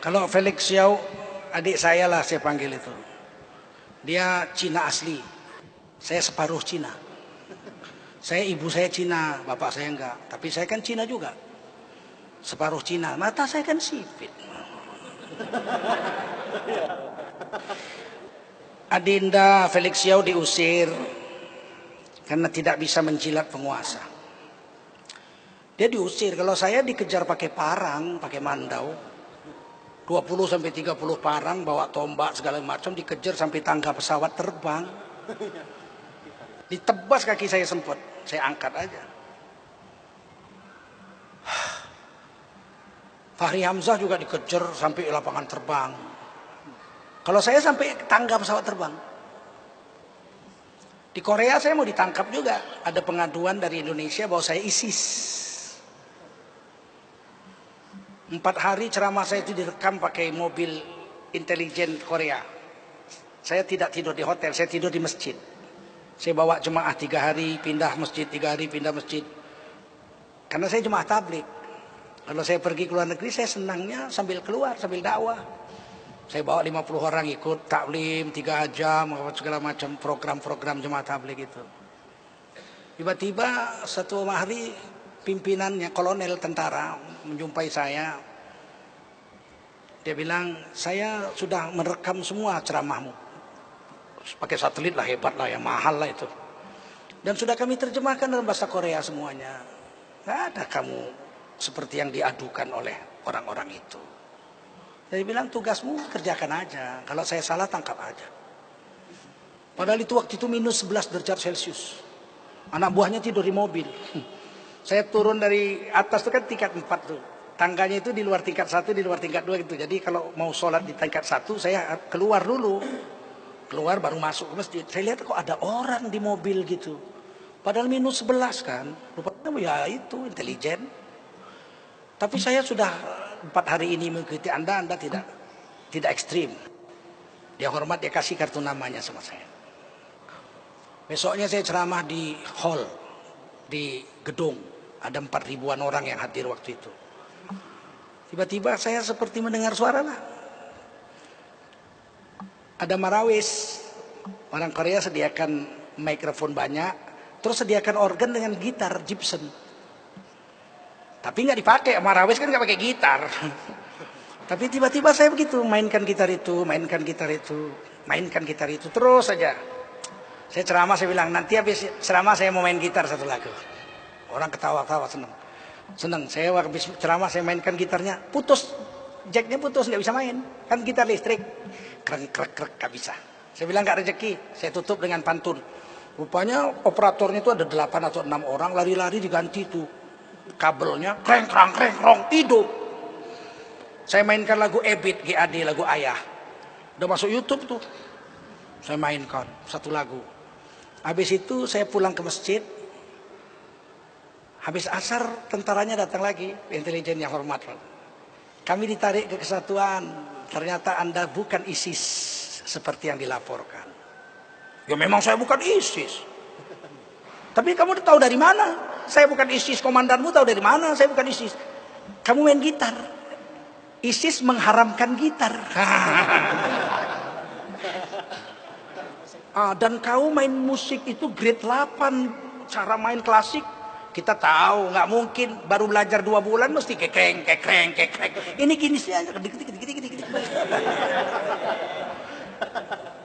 Kalau Felix Xiao, adik saya lah saya panggil itu. Dia Cina asli. Saya separuh Cina. Ibu saya Cina, bapak saya enggak. Tapi saya kan Cina juga. Separuh Cina. Mata saya kan sipit. Adinda Felix Xiao diusir karena tidak bisa menjilat penguasa. Dia diusir. Kalau saya dikejar pakai parang, pakai mandau. 20 sampai 30 parang, bawa tombak segala macam, dikejar sampai tangga pesawat terbang. Ditebas kaki saya sempat, saya angkat aja. Fahri Hamzah juga dikejar sampai lapangan terbang. Kalau saya sampai tangga pesawat terbang. Di Korea saya mau ditangkap juga. Ada pengaduan dari Indonesia bahwa saya ISIS. 4 hari ceramah saya itu direkam pakai mobil intelijen Korea. Saya tidak tidur di hotel, saya tidur di masjid. Saya bawa jemaah 3 hari, pindah masjid, 3 hari, pindah masjid. Karena saya jemaah tabligh. Kalau saya pergi ke luar negeri, saya senangnya sambil keluar, sambil dakwah. Saya bawa 50 orang ikut taklim, 3 jam, segala macam program-program jemaah tabligh itu. Tiba-tiba satu hari pimpinannya, kolonel tentara, menjumpai saya. Dia bilang, saya sudah merekam semua ceramahmu. Pakai satelit lah, hebat lah, yang mahal lah itu. Dan sudah kami terjemahkan dalam bahasa Korea semuanya. Nggak ada kamu seperti yang diadukan oleh orang-orang itu. Dia bilang, tugasmu kerjakan aja. Kalau saya salah, tangkap aja. Padahal itu waktu itu minus 11 derajat Celcius. Anak buahnya tidur di mobil. Saya turun dari atas itu kan tingkat 4 tuh. Tangganya itu di luar tingkat 1, di luar tingkat 2 gitu. Jadi kalau mau sholat di tingkat 1, saya keluar dulu. Keluar baru masuk ke masjid. Saya lihat kok ada orang di mobil gitu. Padahal minus 11 kan. Rupanya ya itu intelijen. Tapi saya sudah 4 hari ini mengikuti Anda tidak ekstrim. Dia hormat, dia kasih kartu namanya sama saya. Besoknya saya ceramah di hall, di gedung. Ada 4.000-an orang yang hadir waktu itu. Tiba-tiba saya seperti mendengar suara lah. Ada marawis. Orang Korea sediakan mikrofon banyak. Terus sediakan organ dengan gitar Gibson. Tapi nggak dipakai. Marawis kan nggak pakai gitar. Tapi tiba-tiba saya begitu. Mainkan gitar itu, mainkan gitar itu, mainkan gitar itu. Terus saja. Saya ceramah, saya bilang, nanti habis ceramah saya mau main gitar satu lagu. Orang ketawa-ketawa senang. Senang. Saya habis ceramah saya mainkan gitarnya, putus. Jacknya putus, nggak bisa main. Kan gitar listrik. Krek, nggak bisa. Saya bilang nggak rezeki. Saya tutup dengan pantun. Rupanya operatornya itu ada 8 atau 6 orang, lari-lari diganti tuh kabelnya, kreng, hidup. Saya mainkan lagu Ebit, GAD, lagu Ayah. Udah masuk YouTube tuh. Saya mainkan satu lagu. Habis itu saya pulang ke masjid. Habis asar tentaranya datang lagi, intelijen yang hormat. Kami ditarik ke kesatuan. Ternyata Anda bukan ISIS seperti yang dilaporkan. Ya memang saya bukan ISIS. Tapi kamu tahu dari mana? Saya bukan ISIS. Komandanmu tahu dari mana? Saya bukan ISIS. Kamu main gitar. ISIS mengharamkan gitar. Dan kau main musik itu grade 8. Cara main klasik. Kita tahu, nggak mungkin baru belajar 2 bulan mesti kekreng. Ini gini sih aja, dikit.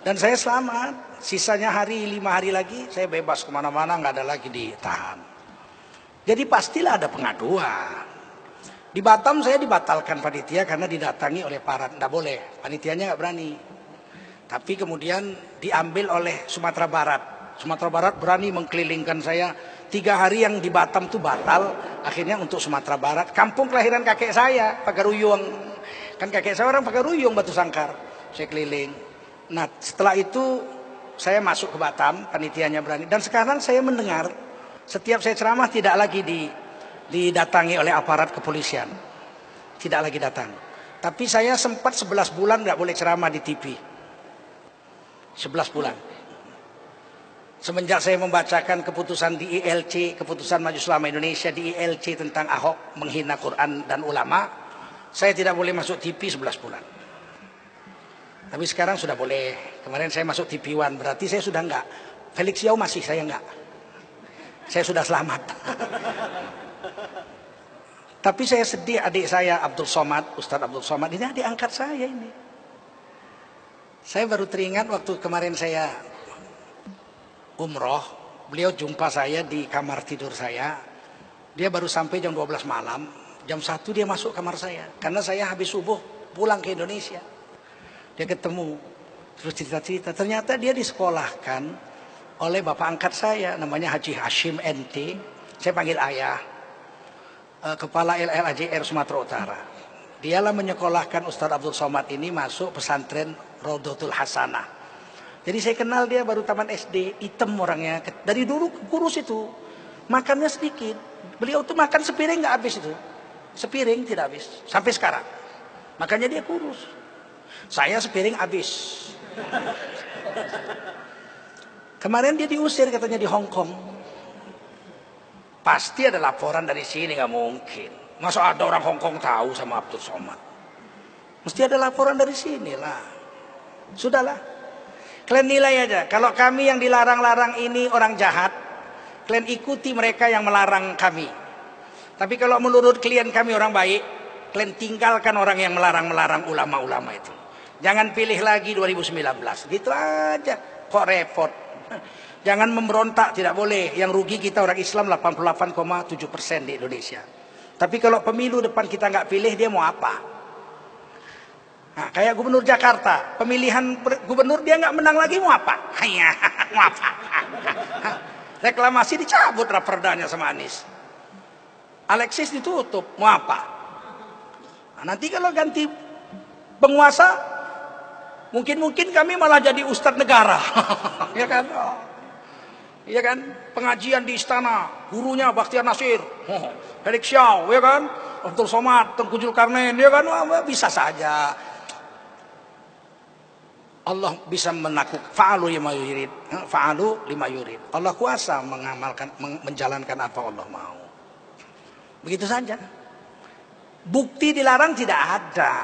Dan saya selamat. Sisanya 5 hari lagi saya bebas kemana-mana, nggak ada lagi ditahan. Jadi pastilah ada pengaduan. Di Batam saya dibatalkan panitia karena didatangi oleh parat, nggak boleh. Panitianya nggak berani. Tapi kemudian diambil oleh Sumatera Barat. Sumatera Barat berani mengkelilingkan saya. 3 hari yang di Batam itu batal, akhirnya untuk Sumatera Barat. Kampung kelahiran kakek saya, Pagaruyung. Kan kakek saya orang Pagaruyung, Batu Sangkar. Saya keliling. Nah setelah itu saya masuk ke Batam, panitianya berani. Dan sekarang saya mendengar, setiap saya ceramah tidak lagi didatangi oleh aparat kepolisian. Tidak lagi datang. Tapi saya sempat 11 bulan nggak boleh ceramah di TV. 11 bulan. Semenjak saya membacakan keputusan di ILC, keputusan Majelis Ulama Indonesia di ILC tentang Ahok menghina Quran dan ulama, saya tidak boleh masuk TV 11 bulan. Tapi sekarang sudah boleh. Kemarin saya masuk TV One, berarti saya sudah enggak. Felix Yao masih, saya enggak. Saya sudah selamat. Tapi saya sedih, adik saya Abdul Somad, Ustadz Abdul Somad, ini adik angkat saya ini. Saya baru teringat waktu kemarin saya umroh, beliau jumpa saya di kamar tidur saya. Dia baru sampai jam 12 malam, jam 1 dia masuk kamar saya. Karena saya habis subuh pulang ke Indonesia. Dia ketemu, terus cerita-cerita. Ternyata dia disekolahkan oleh bapak angkat saya, namanya Haji Hashim NT. Saya panggil ayah, kepala LLAJR Sumatera Utara. Dialah menyekolahkan Ustadz Abdul Somad ini masuk pesantren Rodotul Hasanah. Jadi saya kenal dia baru taman SD, hitam orangnya. Dari dulu kurus itu, makannya sedikit. Beliau tuh makan sepiring nggak habis itu, sepiring tidak habis sampai sekarang. Makanya dia kurus. Saya sepiring habis. Kemarin dia diusir katanya di Hong Kong. Pasti ada laporan dari sini, nggak mungkin. Masa ada orang Hong Kong tahu sama Abdul Somad? Mesti ada laporan dari sini lah. Sudahlah. Kalian nilai aja. Kalau kami yang dilarang-larang ini orang jahat, kalian ikuti mereka yang melarang kami. Tapi kalau menurut klien kami orang baik, kalian tinggalkan orang yang melarang-melarang ulama-ulama itu. Jangan pilih lagi 2019. Gitu aja. Kok repot. Jangan memberontak, tidak boleh. Yang rugi kita orang Islam 88,7% di Indonesia. Tapi kalau pemilu depan kita nggak pilih, dia mau apa? Nah, kayak gubernur Jakarta, pemilihan gubernur dia nggak menang lagi, mau apa? Mau apa? Reklamasi dicabut raperdanya sama Anies. Alexis ditutup, mau apa? Nah, nanti kalau ganti penguasa, mungkin kami malah jadi ustadz negara. Ya kan? Iya kan? Pengajian di istana, gurunya Bakhtiar Nasir, Felix Yao, ya kan? Abdul Somad, Tengku Zulkarnain, ya kan? Wah, bisa saja. Allah bisa fa'alu lima yurid. Fa'alu lima yurid. Allah kuasa menjalankan apa Allah mau. Begitu saja. Bukti dilarang tidak ada.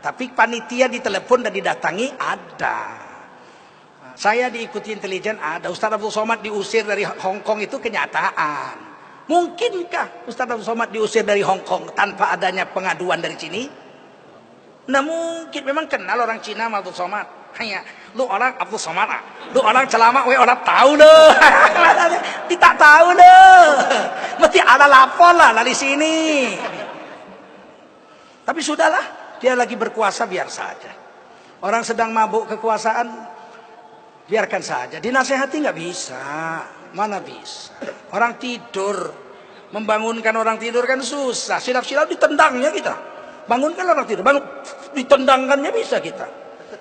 Tapi panitia ditelepon dan didatangi ada. Saya diikuti intelijen ada. Ustadz Abdul Somad diusir dari Hong Kong itu kenyataan. Mungkinkah Ustadz Abdul Somad diusir dari Hong Kong tanpa adanya pengaduan dari sini? Nah mungkin, memang kenal orang Cina sama Abdul Somad. Hanya lu orang Abdul Somad, lu orang celama, we orang tahu deh. Kita tahu deh. Mesti ada lapor lah dari sini. Tapi sudahlah, dia lagi berkuasa, biar saja. Orang sedang mabuk kekuasaan, biarkan saja. Dinasehati nggak bisa, mana bisa. Orang tidur, membangunkan orang tidur kan susah. Silap-silap ditendangnya kita. Bangunkan orang tidur, bangun, ditendangkannya bisa kita.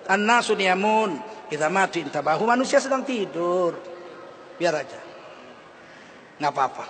An-nasu niyamun, kita mati intabahu. Manusia sedang tidur, biar aja, nggak apa-apa.